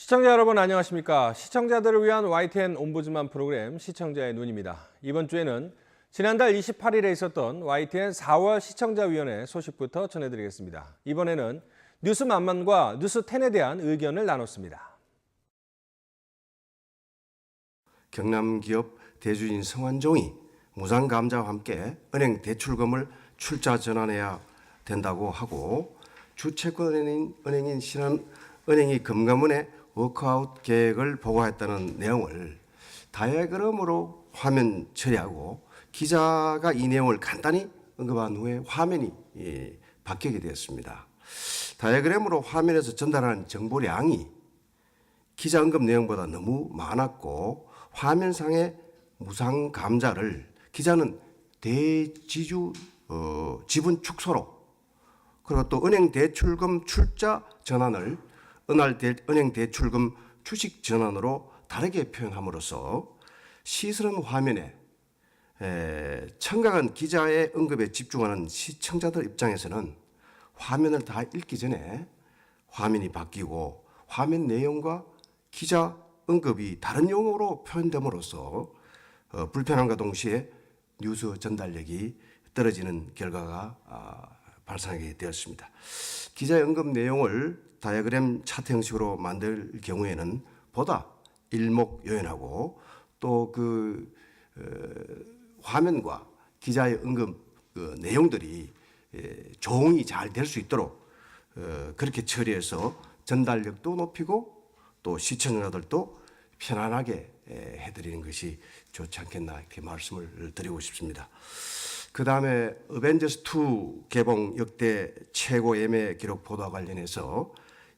시청자 여러분 안녕하십니까? 시청자들을 위한 YTN 옴부즈만 프로그램 시청자의 눈입니다. 이번 주에는 지난달 28일에 있었던 YTN 4월 시청자위원회 소식부터 전해드리겠습니다. 이번에는 뉴스만만과 뉴스10에 대한 의견을 나눴습니다. 경남기업 대주주인 성완종이 무상감자와 함께 은행 대출금을 출자 전환해야 된다고 하고 주채권 은행인 신한은행이 금감원에 워크아웃 계획을 보고했다는 내용을 다이어그램으로 화면 처리하고 기자가 이 내용을 간단히 언급한 후에 화면이 바뀌게 되었습니다. 다이어그램으로 화면에서 전달하는 정보량이 기자 언급 내용보다 너무 많았고 화면상의 무상 감자를 기자는 대지주 지분 축소로 그리고 또 은행 대출금 출자 전환을 은행 대출금 주식 전환으로 다르게 표현함으로써 시스런 화면에 청각은 기자의 언급에 집중하는 시청자들 입장에서는 화면을 다 읽기 전에 화면이 바뀌고 화면 내용과 기자 언급이 다른 용어로 표현됨으로써 불편함과 동시에 뉴스 전달력이 떨어지는 결과가 발생하게 되었습니다. 기자의 언급 내용을 다이어그램 차트 형식으로 만들 경우에는 보다 일목요연하고 또 화면과 기자의 언급 내용들이 조응이 잘 될 수 있도록 그렇게 처리해서 전달력도 높이고 또 시청자들도 편안하게 해드리는 것이 좋지 않겠나 이렇게 말씀을 드리고 싶습니다. 그 다음에 어벤져스2 개봉 역대 최고 예매 기록 보도와 관련해서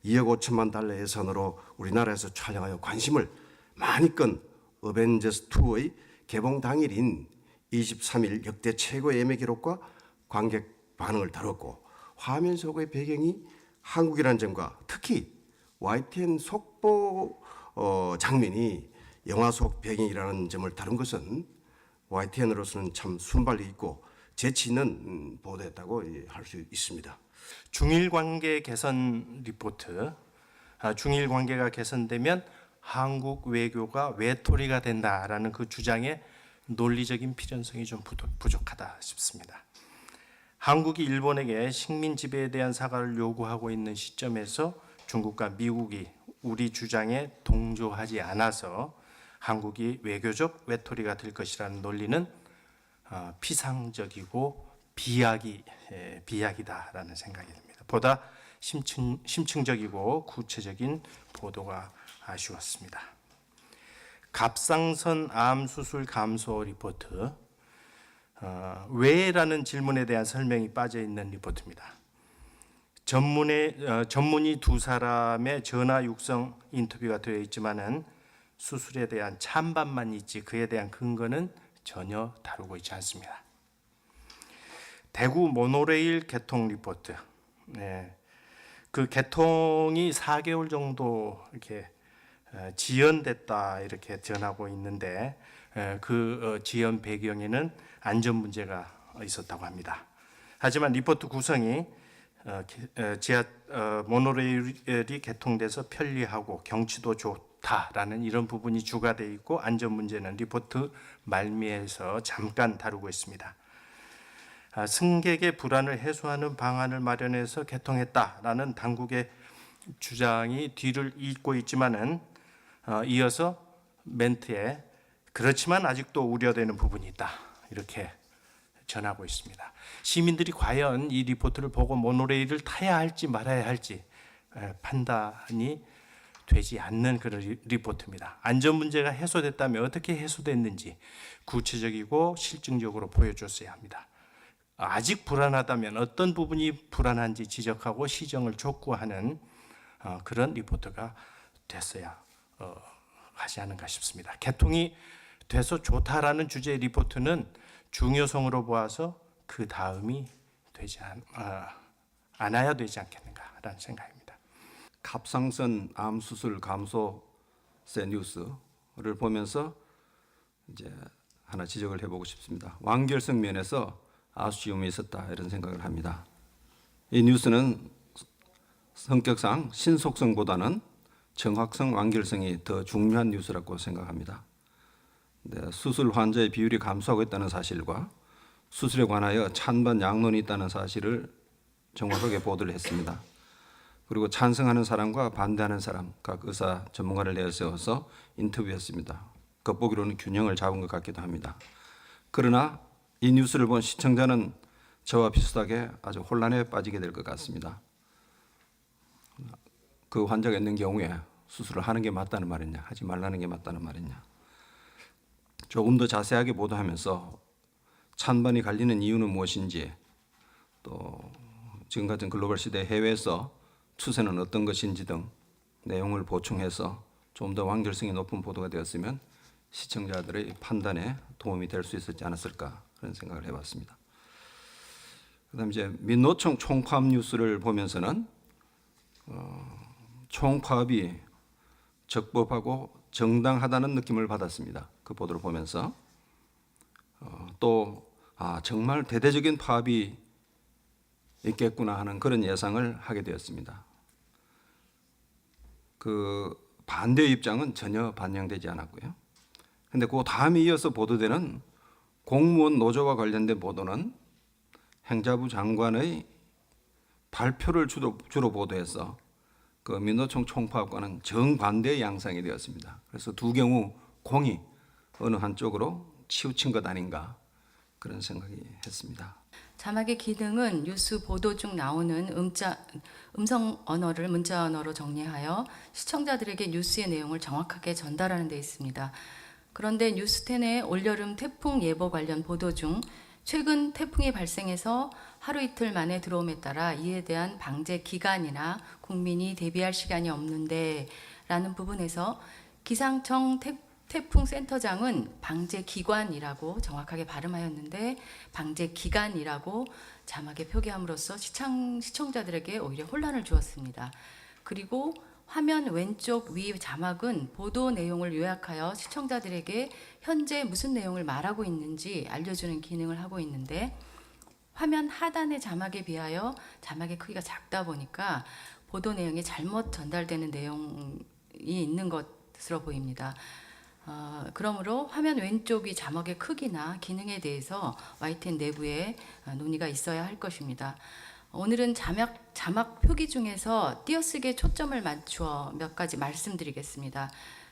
2억 5천만 달러 예산으로 우리나라에서 촬영하여 관심을 많이 끈 어벤져스2의 개봉 당일인 23일 역대 최고 예매 기록과 관객 반응을 다뤘고 화면 속의 배경이 한국이라는 점과 특히 YTN 속보 장면이 영화 속 배경이라는 점을 다룬 것은 YTN으로서는 참 순발력 있고 재치 있는 보도였다고 할 수 있습니다. 중일 관계 개선 리포트. 중일 관계가 개선되면 한국 외교가 외톨이가 된다라는 그 주장의 논리적인 필연성이 좀 부족하다 싶습니다. 한국이 일본에게 식민 지배에 대한 사과를 요구하고 있는 시점에서 중국과 미국이 우리 주장에 동조하지 않아서 한국이 외교적 외톨이가 될 것이라는 논리는 피상적이고 비약이다라는 생각이 듭니다. 보다 심층적이고 구체적인 보도가 아쉬웠습니다. 갑상선 암 수술 감소 리포트. 왜라는 질문에 대한 설명이 빠져 있는 리포트입니다. 전문의 두 사람의 전화 육성 인터뷰가 되어 있지만은 수술에 대한 찬반만 있지 그에 대한 근거는 전혀 다루고 있지 않습니다. 대구 모노레일 개통 리포트. 그 개통이 4개월 정도 이렇게 지연됐다 이렇게 전하고 있는데 그 지연 배경에는 안전 문제가 있었다고 합니다. 하지만 리포트 구성이 모노레일이 개통돼서 편리하고 경치도 좋다라는 이런 부분이 주가되어 있고 안전 문제는 리포트 말미에서 잠깐 다루고 있습니다. 승객의 불안을 해소하는 방안을 마련해서 개통했다라는 당국의 주장이 뒤를 잇고 있지만은 이어서 멘트에 그렇지만 아직도 우려되는 부분이 있다 이렇게 전하고 있습니다. 시민들이 과연 이 리포트를 보고 모노레일을 타야 할지 말아야 할지 판단이 되지 않는 그런 리포트입니다. 안전 문제가 해소됐다면 어떻게 해소됐는지 구체적이고 실증적으로 보여줬어야 합니다. 아직 불안하다면 어떤 부분이 불안한지 지적하고 시정을 촉구하는 그런 리포트가 됐어야 하지 않은가 싶습니다. 개통이 돼서 좋다라는 주제의 리포트는 중요성으로 보아서 그 다음이 되지 않아야 되지 않겠는가라는 생각입니다. 갑상선 암 수술 감소세 뉴스를 보면서 이제 하나 지적을 해보고 싶습니다. 완결성 면에서 아쉬움이 있었다 이런 생각을 합니다. 이 뉴스는 성격상 신속성보다는 정확성, 완결성이 더 중요한 뉴스라고 생각합니다. 네, 수술 환자의 비율이 감소하고 있다는 사실과 수술에 관하여 찬반 양론이 있다는 사실을 정확하게 보도를 했습니다. 그리고 찬성하는 사람과 반대하는 사람, 각 의사 전문가를 내세워서 인터뷰했습니다. 겉보기로는 균형을 잡은 것 같기도 합니다. 그러나 이 뉴스를 본 시청자는 저와 비슷하게 아주 혼란에 빠지게 될 것 같습니다. 그 환자가 있는 경우에 수술을 하는 게 맞다는 말이냐, 하지 말라는 게 맞다는 말이냐. 조금 더 자세하게 보도하면서 찬반이 갈리는 이유는 무엇인지, 또 지금 같은 글로벌 시대 해외에서 추세는 어떤 것인지 등 내용을 보충해서 좀 더 완결성이 높은 보도가 되었으면 시청자들의 판단에 도움이 될 수 있었지 않았을까 그런 생각을 해봤습니다. 그다음 이제 민노총 총파업 뉴스를 보면서는 총파업이 적법하고 정당하다는 느낌을 받았습니다. 그 보도를 보면서 또 정말 대대적인 파업이 있겠구나 하는 그런 예상을 하게 되었습니다. 그 반대 입장은 전혀 반영되지 않았고요. 근데 그 다음에 이어서 보도되는 공무원 노조와 관련된 보도는 행자부 장관의 발표를 주로 보도해서 그 민노총 총파업과는 정반대의 양상이 되었습니다. 그래서 두 경우 공이 어느 한쪽으로 치우친 것 아닌가 그런 생각이 했습니다. 자막의 기능은 뉴스 보도 중 나오는 음성 언어를 문자 언어로 정리하여 시청자들에게 뉴스의 내용을 정확하게 전달하는 데 있습니다. 그런데 뉴스10의 올여름 태풍 예보 관련 보도 중 최근 태풍이 발생해서 하루 이틀 만에 들어옴에 따라 이에 대한 방제 기간이나 국민이 대비할 시간이 없는데 라는 부분에서 기상청 태풍 센터장은 방제 기관이라고 정확하게 발음하였는데 방제 기간이라고 자막에 표기함으로써 시청자들에게 오히려 혼란을 주었습니다. 그리고 화면 왼쪽 위 자막은 보도 내용을 요약하여 시청자들에게 현재 무슨 내용을 말하고 있는지 알려주는 기능을 하고 있는데 화면 하단의 자막에 비하여 자막의 크기가 작다 보니까 보도 내용이 잘못 전달되는 내용이 있는 것으로 보입니다. 그러므로 화면 왼쪽이 자막의 크기나 기능에 대해서 YTN 내부에 논의가 있어야 할 것입니다. 오늘은 자막 표기 중에서 띄어쓰기에 초점을 맞추어 몇 가지 말씀드리겠습니다.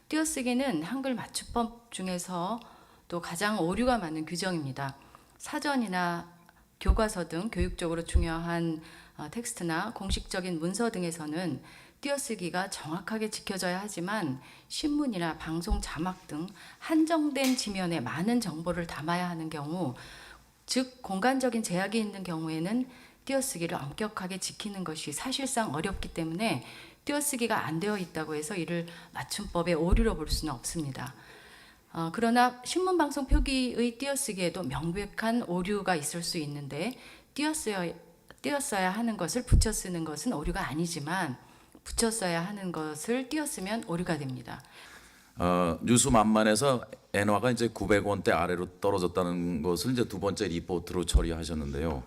띄어쓰기는 한글 맞춤법 중에서 또 가장 오류가 많은 규정입니다. 사전이나 교과서 등 교육적으로 중요한 텍스트나 공식적인 문서 등에서는 띄어쓰기가 정확하게 지켜져야 하지만 신문이나 방송 자막 등 한정된 지면에 많은 정보를 담아야 하는 경우, 즉 공간적인 제약이 있는 경우에는 띄어쓰기를 엄격하게 지키는 것이 사실상 어렵기 때문에 띄어쓰기가 안 되어 있다고 해서 이를 맞춤법의 오류로 볼 수는 없습니다. 그러나 신문방송 표기의 띄어쓰기에도 명백한 오류가 있을 수 있는데 띄었어야 하는 것을 붙여 쓰는 것은 오류가 아니지만 붙여 써야 하는 것을 띄었으면 오류가 됩니다. 뉴스 만만에서 엔화가 이제 900원대 아래로 떨어졌다는 것을 이제 두 번째 리포트로 처리하셨는데요.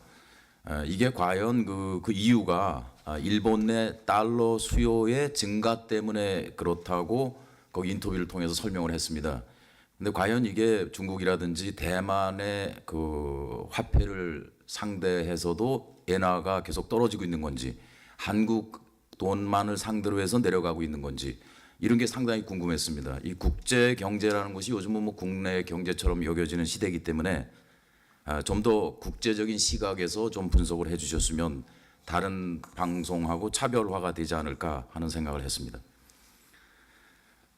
이게 과연 그 이유가 일본 내 달러 수요의 증가 때문에 그렇다고 거기 인터뷰를 통해서 설명을 했습니다. 근데 과연 이게 중국이라든지 대만의 그 화폐를 상대해서도 엔화가 계속 떨어지고 있는 건지, 한국 돈만을 상대로 해서 내려가고 있는 건지, 이런 게 상당히 궁금했습니다. 이 국제 경제라는 것이 요즘은 뭐 국내 경제처럼 여겨지는 시대이기 때문에 좀 더 국제적인 시각에서 좀 분석을 해주셨으면 다른 방송하고 차별화가 되지 않을까 하는 생각을 했습니다.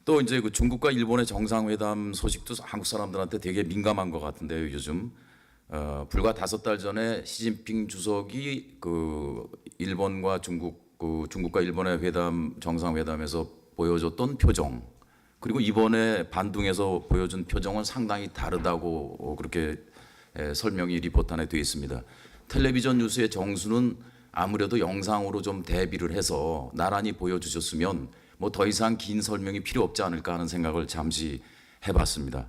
또 이제 그 중국과 일본의 정상회담 소식도 한국 사람들한테 되게 민감한 것 같은데요. 요즘 불과 5달 전에 시진핑 주석이 그 일본과 중국과 일본의 정상회담에서 보여줬던 표정, 그리고 이번에 반둥에서 보여준 표정은 상당히 다르다고 그렇게 설명이 리포트 안에 되어 있습니다. 텔레비전 뉴스의 정수는 아무래도 영상으로 좀 대비를 해서 나란히 보여주셨으면 뭐 더 이상 긴 설명이 필요 없지 않을까 하는 생각을 잠시 해봤습니다.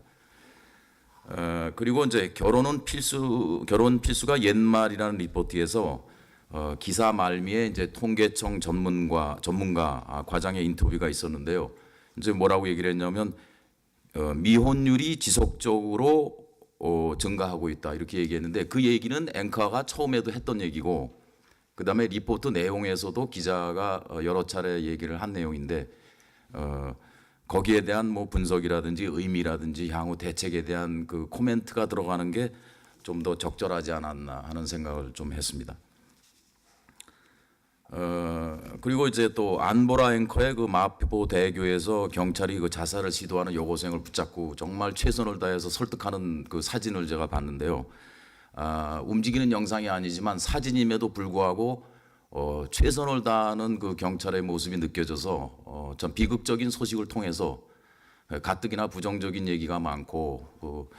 그리고 이제 결혼 필수가 옛말이라는 리포트에서 기사 말미에 이제 통계청 전문가 과장의 인터뷰가 있었는데요. 이제 뭐라고 얘기를 했냐면 미혼율이 지속적으로 증가하고 있다 이렇게 얘기했는데 그 얘기는 앵커가 처음에도 했던 얘기고 그다음에 리포트 내용에서도 기자가 여러 차례 얘기를 한 내용인데 거기에 대한 뭐 분석이라든지 의미라든지 향후 대책에 대한 그 코멘트가 들어가는 게 좀 더 적절하지 않았나 하는 생각을 좀 했습니다. 그리고 이제 또 안보라 앵커의 그 마포 대교에서 경찰이 그 자살을 시도하는 여고생을 붙잡고 정말 최선을 다해서 설득하는 그 사진을 제가 봤는데요. 움직이는 영상이 아니지만 사진임에도 불구하고 최선을 다하는 그 경찰의 모습이 느껴져서 전 비극적인 소식을 통해서 가뜩이나 부정적인 얘기가 많고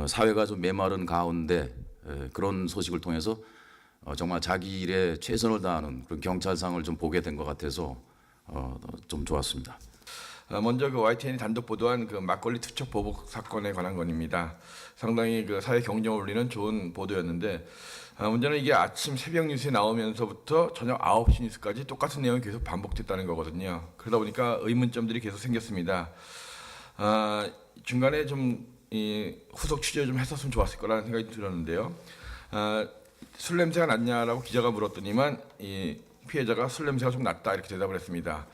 사회가 좀 메마른 가운데 그런 소식을 통해서 정말 자기 일에 최선을 다하는 그런 경찰상을 좀 보게 된 것 같아서 좀 좋았습니다. 먼저 그 YTN이 단독 보도한 그 막걸리 투척 보복 사건에 관한 건입니다. 상당히 그 사회 경종을 울리는 좋은 보도였는데 문제는 이게 아침 새벽 뉴스에 나오면서부터 저녁 9시 뉴스까지 똑같은 내용이 계속 반복됐다는 거거든요. 그러다 보니까 의문점들이 계속 생겼습니다. 중간에 좀 이 후속 취재 좀 했었으면 좋았을 거라는 생각이 들었는데요. 술 냄새가 났냐라고 기자가 물었더니만 이 피해자가 술 냄새가 좀 났다 이렇게 대답을 했습니다.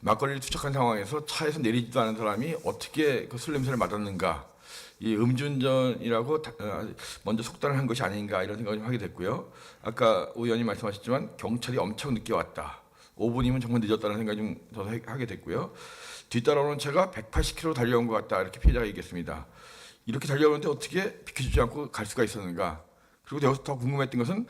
막걸리를 투척한 상황에서 차에서 내리지도 않은 사람이 어떻게 그 술 냄새를 맡았는가? 이 음주운전이라고 먼저 속단을 한 것이 아닌가 이런 생각을 좀 하게 됐고요. 아까 오 의원님 말씀하셨지만 경찰이 엄청 늦게 왔다. 5분이면 정말 늦었다는 생각이 좀 더 하게 됐고요. 뒤따라오는 차가 180km 달려온 것 같다 이렇게 피해자가 얘기했습니다. 이렇게 달려오는데 어떻게 비켜주지 않고 갈 수가 있었는가? 그리고 여기서 더 궁금했던 것은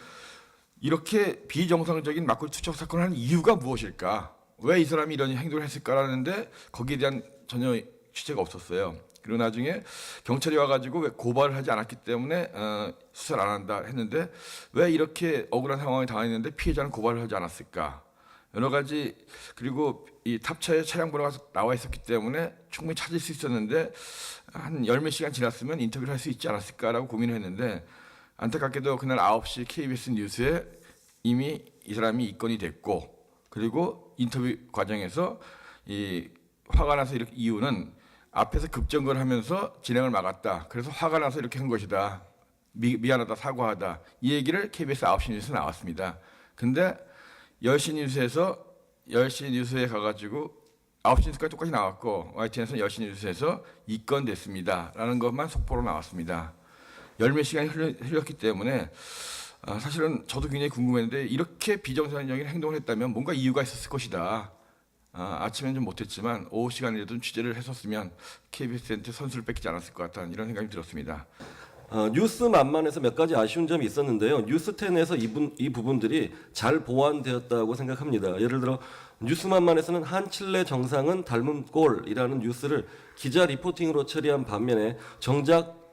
이렇게 비정상적인 막걸리 투척 사건을 하는 이유가 무엇일까? 왜 이 사람이 이런 행동을 했을까라는데 거기에 대한 전혀 취재가 없었어요. 그리고 나중에 경찰이 와가지고 왜 고발을 하지 않았기 때문에 수사를 안 한다 했는데 왜 이렇게 억울한 상황에 당했는데 피해자는 고발을 하지 않았을까? 여러 가지 그리고 이 탑차에 차량 번호가 나와 있었기 때문에 충분히 찾을 수 있었는데 한 열 몇 시간 지났으면 인터뷰를 할 수 있지 않았을까라고 고민을 했는데 안타깝게도 그날 9시 KBS 뉴스에 이미 이 사람이 입건이 됐고 그리고 인터뷰 과정에서 이 화가 나서 이렇게 이유는 앞에서 급정거를 하면서 진행을 막았다. 그래서 화가 나서 이렇게 한 것이다. 미안하다, 사과하다. 이 얘기를 KBS 9시 뉴스에 나왔습니다. 근데 10시 뉴스에 가가지고 9시 뉴스까지 똑같이 나왔고 YTN에서는 10시 뉴스에서 입건됐습니다. 라는 것만 속보로 나왔습니다. 열 몇 시간이 흘렸기 때문에 사실은 저도 굉장히 궁금했는데 이렇게 비정상적인 행동을 했다면 뭔가 이유가 있었을 것이다. 아침엔 좀 못했지만 오후 시간이라도 좀 취재를 했었으면 KBS한테 선수를 뺏기지 않았을 것 같다는 이런 생각이 들었습니다. 뉴스 만만해서 몇 가지 아쉬운 점이 있었는데요. 뉴스10에서 이 부분들이 잘 보완되었다고 생각합니다. 예를 들어 뉴스만만에서는 한칠레 정상은 닮은 꼴이라는 뉴스를 기자 리포팅으로 처리한 반면에 정작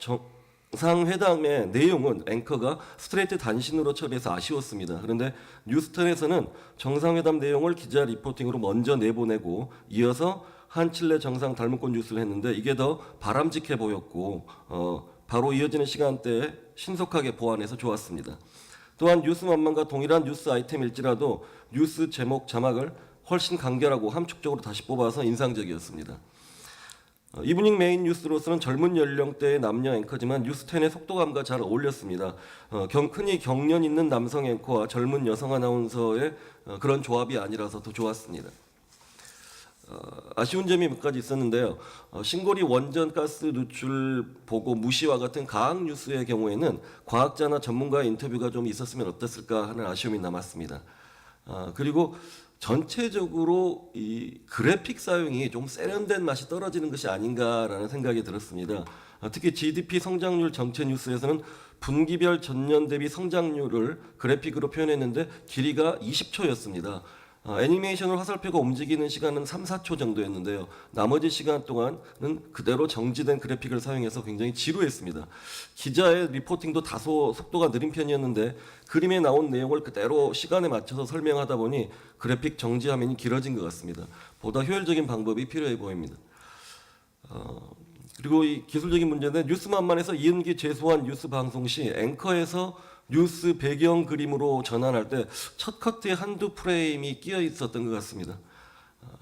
정상회담의 내용은 앵커가 스트레이트 단신으로 처리해서 아쉬웠습니다. 그런데 뉴스10에서는 정상회담 내용을 기자 리포팅으로 먼저 내보내고 이어서 한칠레 정상 닮은 꼴 뉴스를 했는데 이게 더 바람직해 보였고 바로 이어지는 시간대에 신속하게 보완해서 좋았습니다. 또한 뉴스만만과 동일한 뉴스 아이템일지라도 뉴스 제목 자막을 훨씬 간결하고 함축적으로 다시 뽑아서 인상적이었습니다. 이브닝 메인 뉴스로서는 젊은 연령대의 남녀 앵커지만 뉴스10의 속도감과 잘 어울렸습니다. 흔히 경련 있는 남성 앵커와 젊은 여성 아나운서의 그런 조합이 아니라서 더 좋았습니다. 아쉬운 점이 몇 가지 있었는데요. 신고리 원전 가스 누출 보고 무시와 같은 과학 뉴스의 경우에는 과학자나 전문가의 인터뷰가 좀 있었으면 어땠을까 하는 아쉬움이 남았습니다. 그리고 전체적으로 이 그래픽 사용이 좀 세련된 맛이 떨어지는 것이 아닌가라는 생각이 들었습니다. 특히 GDP 성장률 정체 뉴스에서는 분기별 전년 대비 성장률을 그래픽으로 표현했는데 길이가 20초였습니다. 애니메이션을 화살표가 움직이는 시간은 3, 4초 정도였는데요. 나머지 시간 동안은 그대로 정지된 그래픽을 사용해서 굉장히 지루했습니다. 기자의 리포팅도 다소 속도가 느린 편이었는데 그림에 나온 내용을 그대로 시간에 맞춰서 설명하다 보니 그래픽 정지 화면이 길어진 것 같습니다. 보다 효율적인 방법이 필요해 보입니다. 그리고 이 기술적인 문제는 뉴스만만에서 이은기 최소한 뉴스 방송 시 앵커에서 뉴스 배경 그림으로 전환할 때 첫 커트에 한두 프레임이 끼어 있었던 것 같습니다.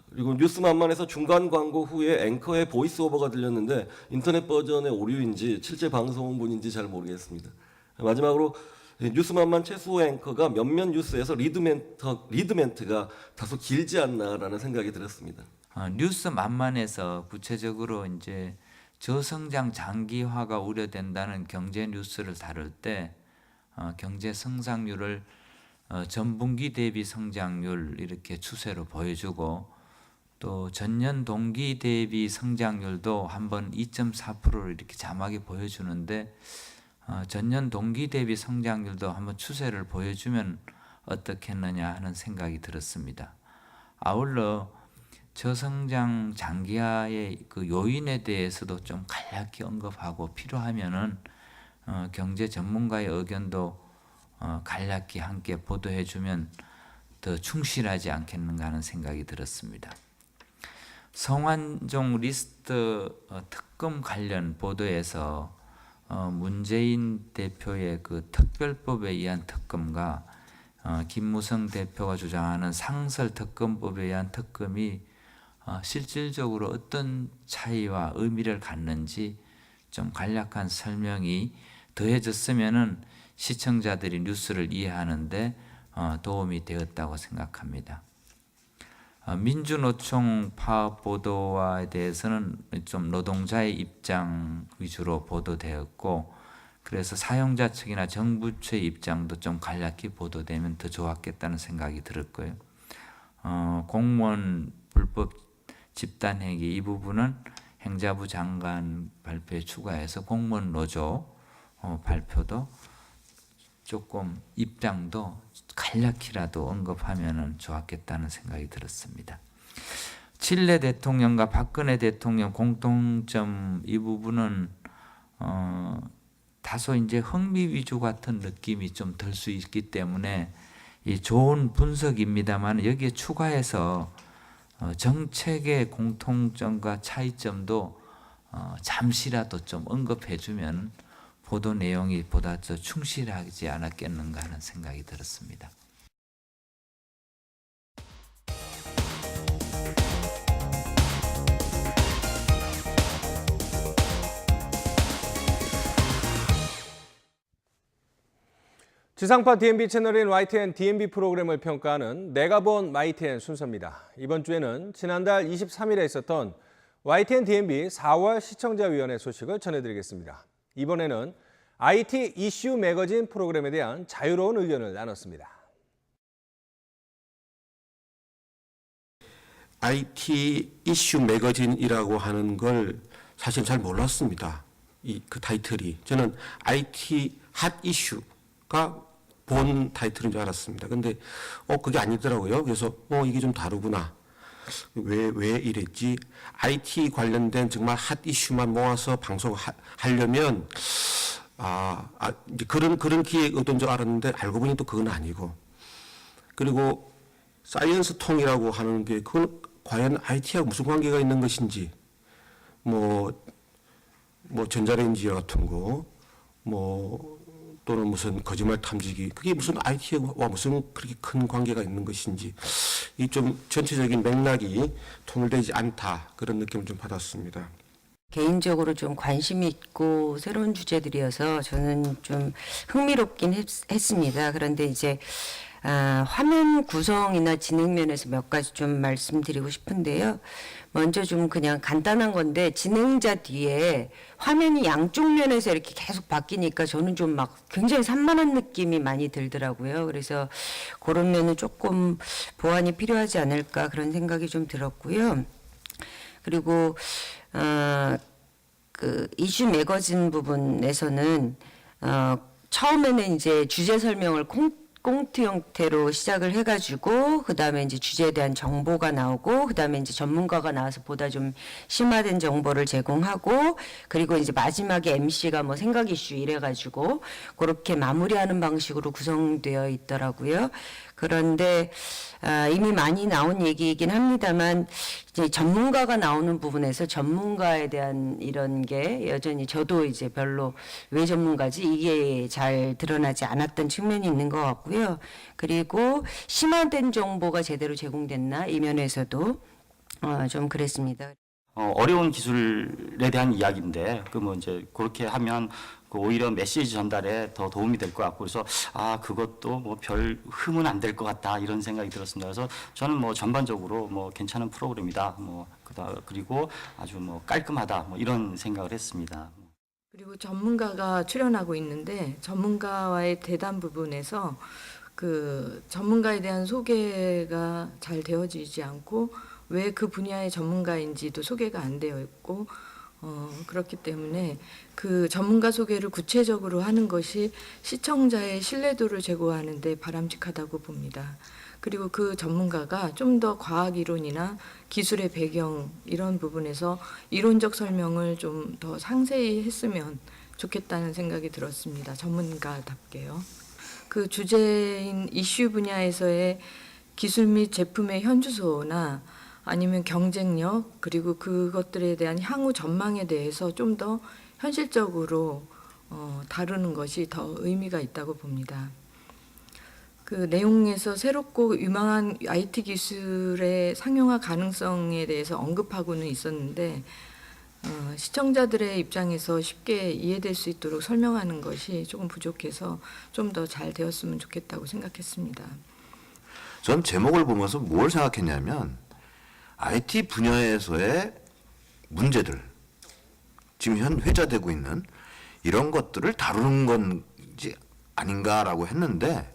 그리고 뉴스만만에서 중간 광고 후에 앵커의 보이스 오버가 들렸는데 인터넷 버전의 오류인지 실제 방송분인지 잘 모르겠습니다. 마지막으로 뉴스만만 최수호 앵커가 몇몇 뉴스에서 리드멘트가 다소 길지 않나라는 생각이 들었습니다. 뉴스만만에서 구체적으로 이제 저성장 장기화가 우려된다는 경제 뉴스를 다룰 때 경제 성장률을 전분기 대비 성장률 이렇게 추세로 보여주고 또 전년 동기 대비 성장률도 한번 2.4%를 이렇게 자막에 보여주는데 전년 동기 대비 성장률도 한번 추세를 보여주면 어떻겠느냐 하는 생각이 들었습니다. 아울러 저성장 장기화의 그 요인에 대해서도 좀 간략히 언급하고 필요하면은 경제 전문가의 의견도 간략히 함께 보도해주면 더 충실하지 않겠는가 하는 생각이 들었습니다. 성완종 리스트 특검 관련 보도에서 문재인 대표의 그 특별법에 의한 특검과 김무성 대표가 주장하는 상설특검법에 의한 특검이 실질적으로 어떤 차이와 의미를 갖는지 좀 간략한 설명이 더해졌으면은 시청자들이 뉴스를 이해하는데 도움이 되었다고 생각합니다. 민주노총 파업 보도에 대해서는 좀 노동자의 입장 위주로 보도되었고 그래서 사용자 측이나 정부 측의 입장도 좀 간략히 보도되면 더 좋았겠다는 생각이 들었고요. 공무원 불법 집단행위 이 부분은 행자부 장관 발표에 추가해서 공무원 노조 발표도 조금 입장도 간략히라도 언급하면 좋았겠다는 생각이 들었습니다. 칠레 대통령과 박근혜 대통령 공통점 이 부분은 다소 이제 흥미 위주 같은 느낌이 좀 들 수 있기 때문에 이 좋은 분석입니다만 여기에 추가해서 정책의 공통점과 차이점도 잠시라도 좀 언급해주면 보도 내용이 보다 더 충실하지 않았겠는가 하는 생각이 들었습니다. 지상파 DMB 채널인 YTN DMB 프로그램을 평가하는 내가 본 YTN 순서입니다. 이번 주에는 지난달 23일에 있었던 YTN DMB 4월 시청자위원회 소식을 전해드리겠습니다. 이번에는 IT 이슈 매거진 프로그램에 대한 자유로운 의견을 나눴습니다. IT 이슈 매거진이라고 하는 걸 사실 잘 몰랐습니다. 그 타이틀이. 저는 IT 핫 이슈가 본 타이틀인 줄 알았습니다. 근데 그게 아니더라고요. 그래서 이게 좀 다르구나. 왜 이랬지? IT 관련된 정말 핫 이슈만 모아서 방송하려면 이제 그런 기획 의도인 줄 알았는데 알고 보니 또 그건 아니고. 그리고 사이언스 통이라고 하는 게 그건 과연 IT하고 무슨 관계가 있는 것인지 뭐 전자레인지 같은 거 또는 무슨 거짓말 탐지기 그게 무슨 IT와 무슨 그렇게 큰 관계가 있는 것인지 이 좀 전체적인 맥락이 통일되지 않다 그런 느낌을 좀 받았습니다. 개인적으로 좀 관심 있고 새로운 주제들이어서 저는 좀 흥미롭긴 했습니다. 그런데 이제 화면 구성이나 진행 면에서 몇 가지 좀 말씀드리고 싶은데요. 먼저 좀 그냥 간단한 건데 진행자 뒤에 화면이 양쪽 면에서 이렇게 계속 바뀌니까 저는 좀 막 굉장히 산만한 느낌이 많이 들더라고요. 그래서 그런 면은 조금 보완이 필요하지 않을까 그런 생각이 좀 들었고요. 그리고 그 이슈 매거진 부분에서는 처음에는 이제 주제 설명을 꽁트 형태로 시작을 해가지고 그 다음에 이제 주제에 대한 정보가 나오고 그 다음에 이제 전문가가 나와서 보다 좀 심화된 정보를 제공하고 그리고 이제 마지막에 MC가 뭐 생각 이슈 이래가지고 그렇게 마무리하는 방식으로 구성되어 있더라고요. 그런데 이미 많이 나온 얘기이긴 합니다만 이제 전문가가 나오는 부분에서 전문가에 대한 이런 게 여전히 저도 이제 별로 왜 전문가지 이게 잘 드러나지 않았던 측면이 있는 것 같고요. 그리고 심화된 정보가 제대로 제공됐나 이 면에서도 좀 그랬습니다. 어려운 기술에 대한 이야기인데 그 뭐 이제 그렇게 하면 그 오히려 메시지 전달에 더 도움이 될 것 같고 그래서 그것도 뭐 별 흠은 안 될 것 같다 이런 생각이 들었습니다. 그래서 저는 뭐 전반적으로 뭐 괜찮은 프로그램이다 그리고 아주 뭐 깔끔하다 뭐 이런 생각을 했습니다. 그리고 전문가가 출연하고 있는데 전문가와의 대담 부분에서 그 전문가에 대한 소개가 잘 되어지지 않고 왜 그 분야의 전문가인지도 소개가 안 되어 있고 그렇기 때문에 그 전문가 소개를 구체적으로 하는 것이 시청자의 신뢰도를 제고하는 데 바람직하다고 봅니다. 그리고 그 전문가가 좀 더 과학 이론이나 기술의 배경 이런 부분에서 이론적 설명을 좀 더 상세히 했으면 좋겠다는 생각이 들었습니다. 전문가답게요. 그 주제인 이슈 분야에서의 기술 및 제품의 현주소나 아니면 경쟁력 그리고 그것들에 대한 향후 전망에 대해서 좀 더 현실적으로 다루는 것이 더 의미가 있다고 봅니다. 그 내용에서 새롭고 유망한 IT 기술의 상용화 가능성에 대해서 언급하고는 있었는데 시청자들의 입장에서 쉽게 이해될 수 있도록 설명하는 것이 조금 부족해서 좀 더 잘 되었으면 좋겠다고 생각했습니다. 전 제목을 보면서 뭘 생각했냐면 IT 분야에서의 문제들, 지금 현 회자되고 있는 이런 것들을 다루는 건지 아닌가라고 했는데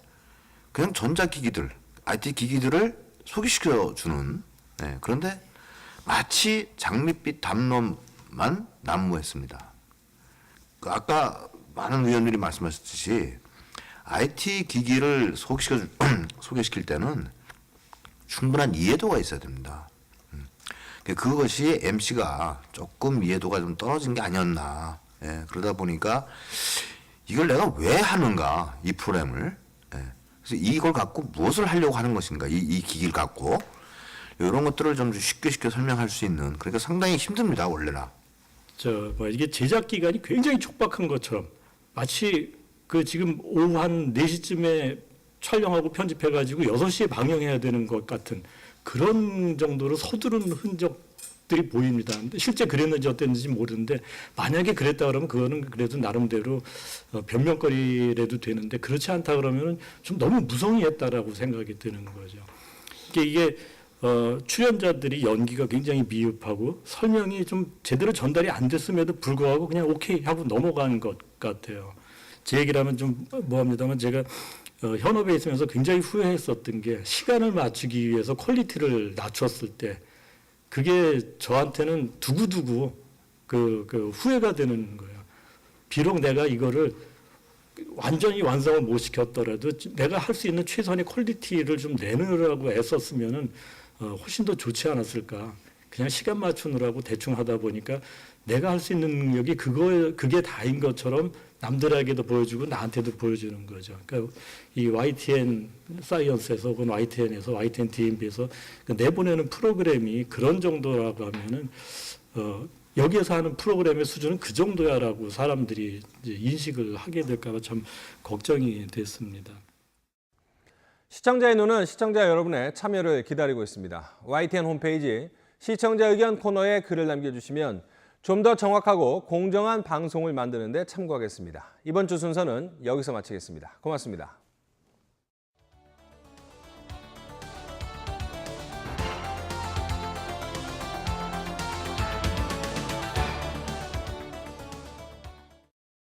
그냥 전자기기들, IT 기기들을 소개시켜주는 그런데 마치 장밋빛 담론만 난무했습니다. 아까 많은 의원들이 말씀하셨듯이 IT 기기를 소개시킬 때는 충분한 이해도가 있어야 됩니다. 그것이 MC가 조금 이해도가 좀 떨어진 게 아니었나. 그러다 보니까 이걸 내가 왜 하는가, 이 프로그램을. 그래서 이걸 갖고 무엇을 하려고 하는 것인가, 이 기기를 갖고. 이런 것들을 좀 쉽게 설명할 수 있는, 그러니까 상당히 힘듭니다, 원래나. 이게 제작 기간이 굉장히 촉박한 것처럼 마치 그 지금 오후 한 4시쯤에 촬영하고 편집해가지고 6시에 방영해야 되는 것 같은 그런 정도로 서두른 흔적들이 보입니다. 근데 실제 그랬는지 어땠는지 모르는데 만약에 그랬다 그러면 그거는 그래도 나름대로 변명거리라도 되는데 그렇지 않다 그러면 좀 너무 무성의했다라고 생각이 드는 거죠. 이게 출연자들이 연기가 굉장히 미흡하고 설명이 좀 제대로 전달이 안 됐음에도 불구하고 그냥 오케이 하고 넘어간 것 같아요. 제 얘기를 하면 좀 뭐합니다만 제가 현업에 있으면서 굉장히 후회했었던 게 시간을 맞추기 위해서 퀄리티를 낮췄을 때 그게 저한테는 두고두고 그 후회가 되는 거예요. 비록 내가 이거를 완전히 완성을 못 시켰더라도 내가 할 수 있는 최선의 퀄리티를 좀 내놓으라고 애썼으면은 훨씬 더 좋지 않았을까. 그냥 시간 맞추느라고 대충 하다 보니까 내가 할 수 있는 능력이 그게 다인 것처럼 남들에게도 보여주고 나한테도 보여주는 거죠. 그러니까 이 YTN 사이언스에서 혹은 YTN에서 YTN DMB에서 내보내는 프로그램이 그런 정도라고 하면은 여기에서 하는 프로그램의 수준은 그 정도야라고 사람들이 이제 인식을 하게 될까 봐 참 걱정이 됐습니다. 시청자의 눈은 시청자 여러분의 참여를 기다리고 있습니다. YTN 홈페이지 시청자 의견 코너에 글을 남겨주시면 좀 더 정확하고 공정한 방송을 만드는 데 참고하겠습니다. 이번 주 순서는 여기서 마치겠습니다. 고맙습니다.